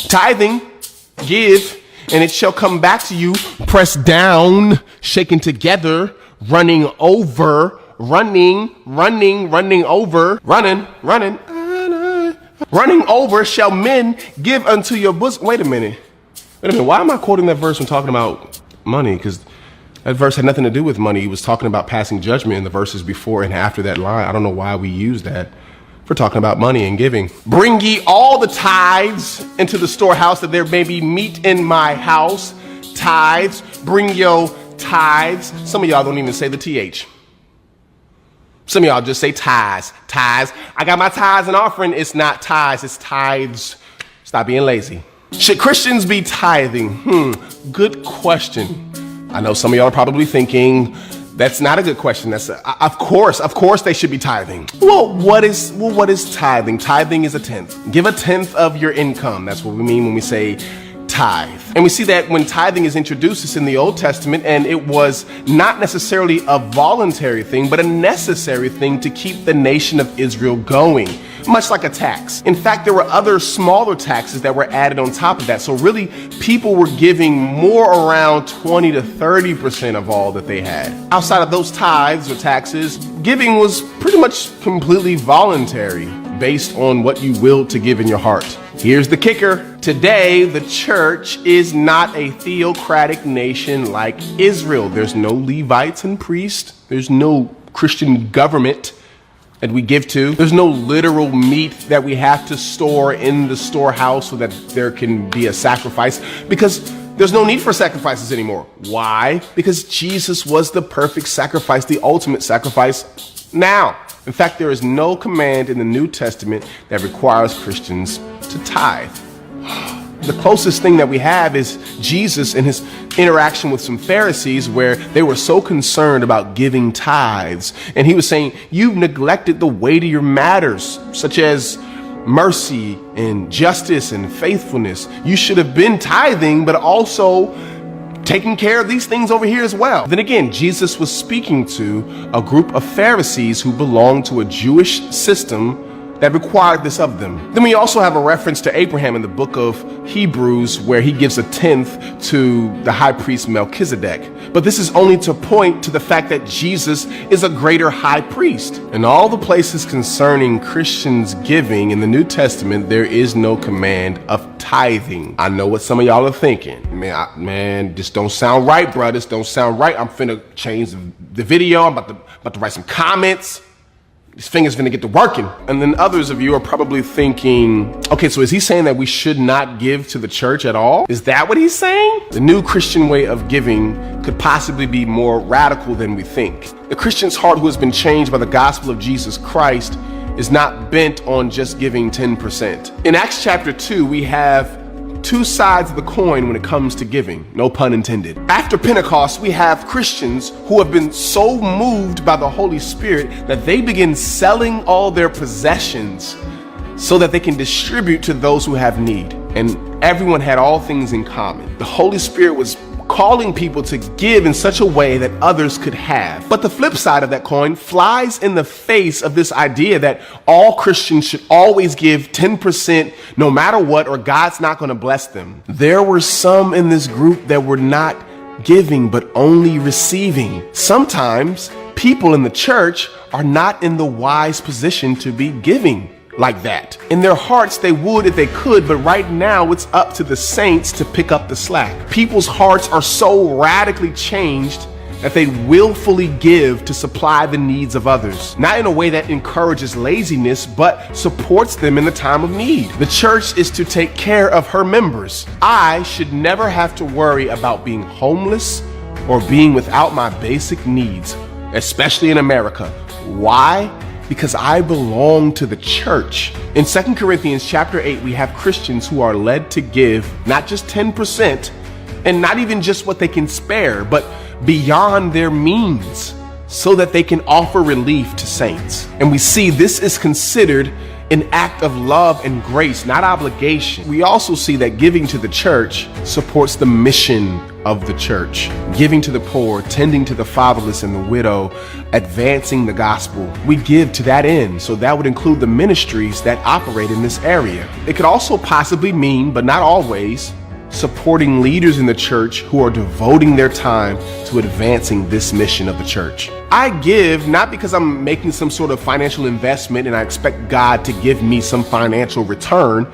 Tithing, give, and it shall come back to you, pressed down, shaken together, running over, running over shall men give unto your bosom. Wait a minute. Why am I quoting that verse when talking about money? Because that verse had nothing to do with money. He was talking about passing judgment in the verses before and after that line. I don't know why we use that for talking about money and giving. Bring ye all the tithes into the storehouse, that there may be meat in my house. Tithes, bring your tithes. Some of y'all don't even say the TH. Some of y'all just say tithes. Tithes. I got my tithes and offering. It's not tithes, it's tithes. Stop being lazy. Should Christians be tithing? Good question. I know some of y'all are probably thinking, that's not a good question. Of course they should be tithing. Well, what is tithing? Tithing is a tenth. Give a tenth of your income. That's what we mean when we say tithe. And we see that when tithing is introduced, it's in the Old Testament, and it was not necessarily a voluntary thing, but a necessary thing to keep the nation of Israel going, much like a tax. In fact, there were other smaller taxes that were added on top of that. So really, people were giving more around 20 to 30% of all that they had. Outside of those tithes or taxes, giving was pretty much completely voluntary, based on what you willed to give in your heart. Here's the kicker. Today, the church is not a theocratic nation like Israel. There's no Levites and priests. There's no Christian government that we give to. There's no literal meat that we have to store in the storehouse so that there can be a sacrifice, because there's no need for sacrifices anymore. Why? Because Jesus was the perfect sacrifice, the ultimate sacrifice now. In fact, there is no command in the New Testament that requires Christians to tithe. The closest thing that we have is Jesus and his interaction with some Pharisees, where they were so concerned about giving tithes. And he was saying, you've neglected the weightier matters, such as mercy and justice and faithfulness. You should have been tithing, but also taking care of these things over here as well. Then again, Jesus was speaking to a group of Pharisees who belonged to a Jewish system that required this of them. Then we also have a reference to Abraham in the book of Hebrews, where he gives a tenth to the high priest Melchizedek. But this is only to point to the fact that Jesus is a greater high priest. In all the places concerning Christians giving in the New Testament, there is no command of tithing. I know what some of y'all are thinking. Man, this don't sound right, bro. This don't sound right. I'm finna change the video. I'm about to write some comments. His finger's gonna get to working. And then others of you are probably thinking, okay, so is he saying that we should not give to the church at all? Is that what he's saying? The new Christian way of giving could possibly be more radical than we think. The Christian's heart who has been changed by the gospel of Jesus Christ is not bent on just giving 10%. In Acts chapter 2, we have two sides of the coin when it comes to giving, no pun intended. After Pentecost, we have Christians who have been so moved by the Holy Spirit that they begin selling all their possessions so that they can distribute to those who have need. And everyone had all things in common. The Holy Spirit was calling people to give in such a way that others could have. But the flip side of that coin flies in the face of this idea that all Christians should always give 10% no matter what, or God's not going to bless them. There were some in this group that were not giving, but only receiving. Sometimes people in the church are not in the wise position to be giving like that. In their hearts, they would if they could, but right now it's up to the saints to pick up the slack. People's hearts are so radically changed that they willfully give to supply the needs of others, not in a way that encourages laziness, but supports them in the time of need. The church is to take care of her members. I should never have to worry about being homeless or being without my basic needs, especially in America. Why? Because I belong to the church. In 2 Corinthians chapter 8, we have Christians who are led to give not just 10%, and not even just what they can spare, but beyond their means, so that they can offer relief to saints. And we see this is considered an act of love and grace, not obligation. We also see that giving to the church supports the mission of the church. Giving to the poor, tending to the fatherless and the widow, advancing the gospel. We give to that end, so that would include the ministries that operate in this area. It could also possibly mean, but not always, supporting leaders in the church who are devoting their time to advancing this mission of the church. I give not because I'm making some sort of financial investment and I expect God to give me some financial return,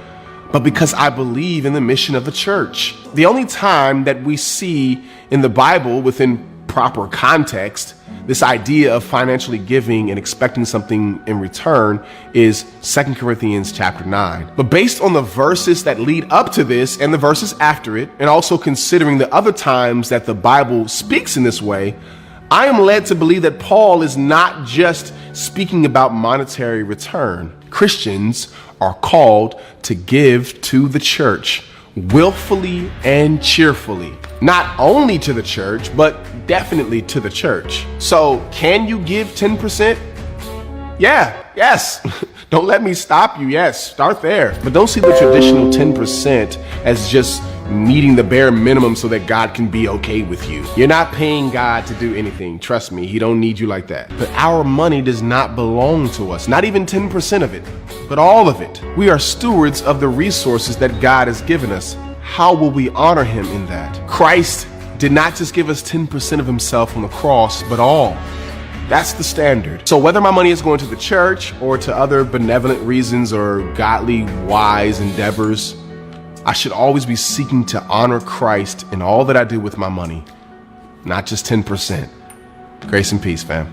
but because I believe in the mission of the church. The only time that we see in the Bible within proper context this idea of financially giving and expecting something in return is 2 Corinthians chapter 9. But based on the verses that lead up to this and the verses after it, and also considering the other times that the Bible speaks in this way, I am led to believe that Paul is not just speaking about monetary return. Christians are called to give to the church willfully and cheerfully. Not only to the church, but definitely to the church. So can you give 10%? Yes. Don't let me stop you. Yes, start there. But don't see the traditional 10% as just meeting the bare minimum so that God can be okay with you. You're not paying God to do anything. Trust me, he don't need you like that. But our money does not belong to us. Not even 10% of it, but all of it. We are stewards of the resources that God has given us. How will we honor him in that? Christ did not just give us 10% of himself on the cross, but all. That's the standard. So whether my money is going to the church or to other benevolent reasons or godly, wise endeavors, I should always be seeking to honor Christ in all that I do with my money, not just 10%. Grace and peace, fam.